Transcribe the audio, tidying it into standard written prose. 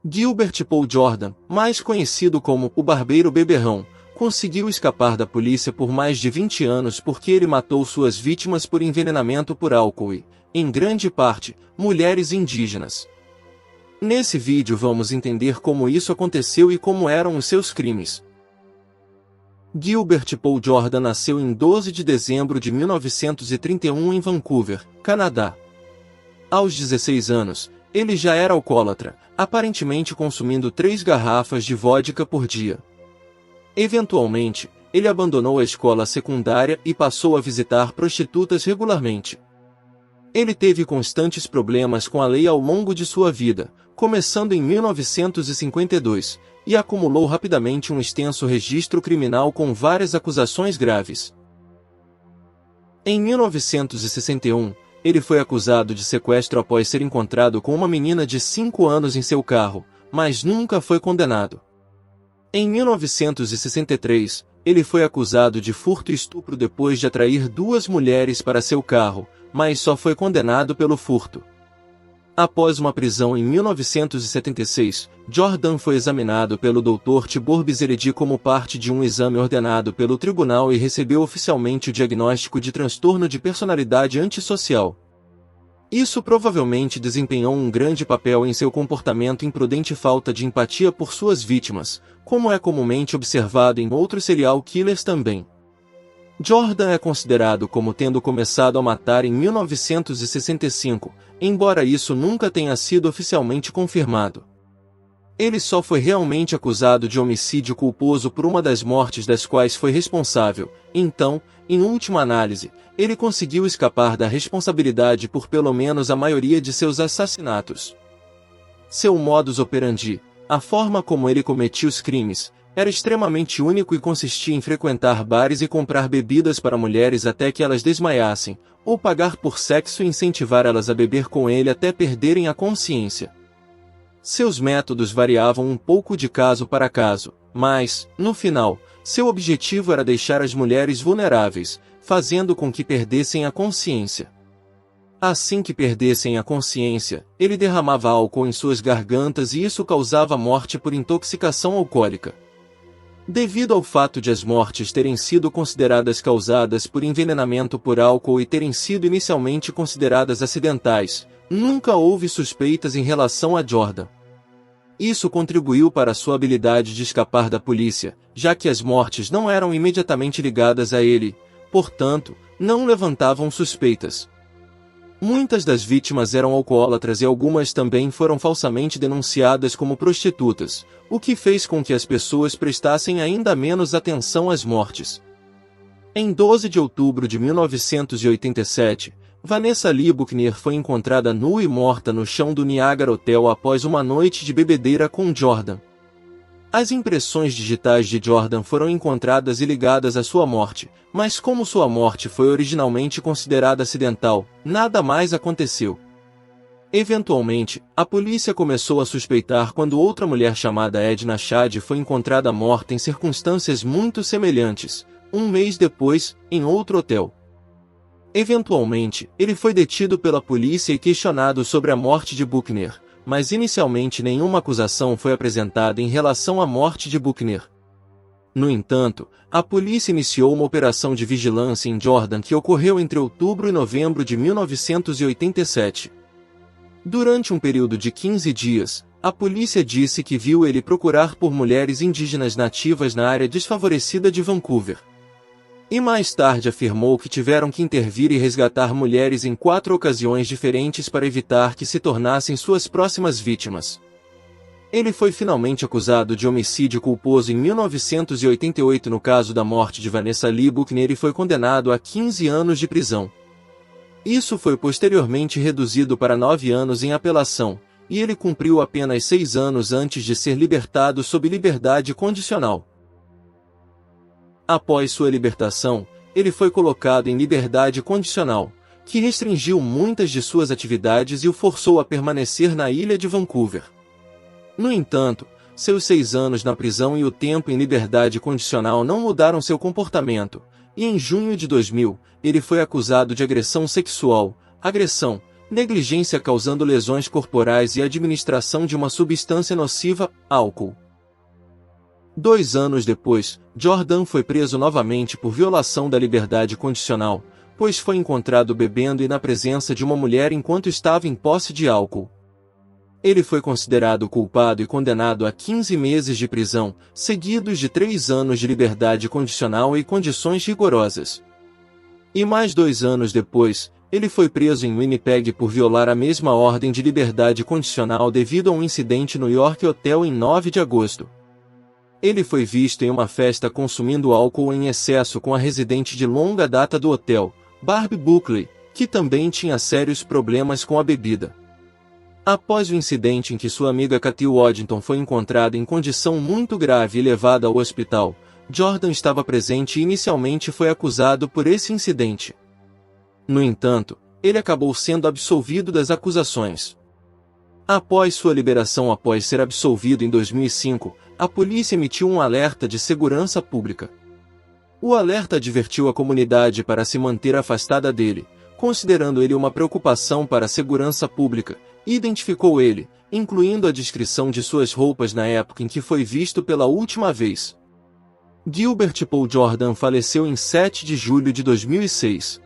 Gilbert Paul Jordan, mais conhecido como o Barbeiro Beberrão, conseguiu escapar da polícia por mais de 20 anos porque ele matou suas vítimas por envenenamento por álcool e, em grande parte, mulheres indígenas. Nesse vídeo vamos entender como isso aconteceu e como eram os seus crimes. Gilbert Paul Jordan nasceu em 12 de dezembro de 1931 em Vancouver, Canadá. Aos 16 anos, ele já era alcoólatra, aparentemente consumindo 3 garrafas de vodka por dia. Eventualmente, ele abandonou a escola secundária e passou a visitar prostitutas regularmente. Ele teve constantes problemas com a lei ao longo de sua vida, começando em 1952, e acumulou rapidamente um extenso registro criminal com várias acusações graves. Em 1961, ele foi acusado de sequestro após ser encontrado com uma menina de 5 anos em seu carro, mas nunca foi condenado. Em 1963, ele foi acusado de furto e estupro depois de atrair 2 mulheres para seu carro, mas só foi condenado pelo furto. Após uma prisão em 1976, Jordan foi examinado pelo Dr. Tibor Bizeredi como parte de um exame ordenado pelo tribunal e recebeu oficialmente o diagnóstico de transtorno de personalidade antissocial. Isso provavelmente desempenhou um grande papel em seu comportamento imprudente e falta de empatia por suas vítimas, como é comumente observado em outros serial killers também. Jordan é considerado como tendo começado a matar em 1965, embora isso nunca tenha sido oficialmente confirmado. Ele só foi realmente acusado de homicídio culposo por uma das mortes das quais foi responsável, então, em última análise, ele conseguiu escapar da responsabilidade por pelo menos a maioria de seus assassinatos. Seu modus operandi, a forma como ele cometia os crimes, era extremamente único e consistia em frequentar bares e comprar bebidas para mulheres até que elas desmaiassem, ou pagar por sexo e incentivar elas a beber com ele até perderem a consciência. Seus métodos variavam um pouco de caso para caso, mas, no final, seu objetivo era deixar as mulheres vulneráveis, fazendo com que perdessem a consciência. Assim que perdessem a consciência, ele derramava álcool em suas gargantas e isso causava morte por intoxicação alcoólica. Devido ao fato de as mortes terem sido consideradas causadas por envenenamento por álcool e terem sido inicialmente consideradas acidentais, nunca houve suspeitas em relação a Jordan. Isso contribuiu para sua habilidade de escapar da polícia, já que as mortes não eram imediatamente ligadas a ele, portanto, não levantavam suspeitas. Muitas das vítimas eram alcoólatras e algumas também foram falsamente denunciadas como prostitutas, o que fez com que as pessoas prestassem ainda menos atenção às mortes. Em 12 de outubro de 1987, Vanessa Lee Buckner foi encontrada nua e morta no chão do Niagara Hotel após uma noite de bebedeira com Jordan. As impressões digitais de Jordan foram encontradas e ligadas à sua morte, mas como sua morte foi originalmente considerada acidental, nada mais aconteceu. Eventualmente, a polícia começou a suspeitar quando outra mulher chamada Edna Shad foi encontrada morta em circunstâncias muito semelhantes, um mês depois, em outro hotel. Eventualmente, ele foi detido pela polícia e questionado sobre a morte de Buckner, mas inicialmente nenhuma acusação foi apresentada em relação à morte de Buckner. No entanto, a polícia iniciou uma operação de vigilância em Jordan que ocorreu entre outubro e novembro de 1987. Durante um período de 15 dias, a polícia disse que viu ele procurar por mulheres indígenas nativas na área desfavorecida de Vancouver. E mais tarde afirmou que tiveram que intervir e resgatar mulheres em 4 ocasiões diferentes para evitar que se tornassem suas próximas vítimas. Ele foi finalmente acusado de homicídio culposo em 1988 no caso da morte de Vanessa Lee Buckner e foi condenado a 15 anos de prisão. Isso foi posteriormente reduzido para 9 anos em apelação, e ele cumpriu apenas 6 anos antes de ser libertado sob liberdade condicional. Após sua libertação, ele foi colocado em liberdade condicional, que restringiu muitas de suas atividades e o forçou a permanecer na ilha de Vancouver. No entanto, seus 6 anos na prisão e o tempo em liberdade condicional não mudaram seu comportamento, e em junho de 2000, ele foi acusado de agressão sexual, agressão, negligência causando lesões corporais e administração de uma substância nociva, álcool. 2 anos depois, Jordan foi preso novamente por violação da liberdade condicional, pois foi encontrado bebendo e na presença de uma mulher enquanto estava em posse de álcool. Ele foi considerado culpado e condenado a 15 meses de prisão, seguidos de 3 anos de liberdade condicional e condições rigorosas. E mais 2 anos depois, ele foi preso em Winnipeg por violar a mesma ordem de liberdade condicional devido a um incidente no York Hotel em 9 de agosto. Ele foi visto em uma festa consumindo álcool em excesso com a residente de longa data do hotel, Barbie Buckley, que também tinha sérios problemas com a bebida. Após o incidente em que sua amiga Kathy Waddington foi encontrada em condição muito grave e levada ao hospital, Jordan estava presente e inicialmente foi acusado por esse incidente. No entanto, ele acabou sendo absolvido das acusações. Após sua liberação após ser absolvido em 2005, a polícia emitiu um alerta de segurança pública. O alerta advertiu a comunidade para se manter afastada dele, considerando ele uma preocupação para a segurança pública, e identificou ele, incluindo a descrição de suas roupas na época em que foi visto pela última vez. Gilbert Paul Jordan faleceu em 7 de julho de 2006.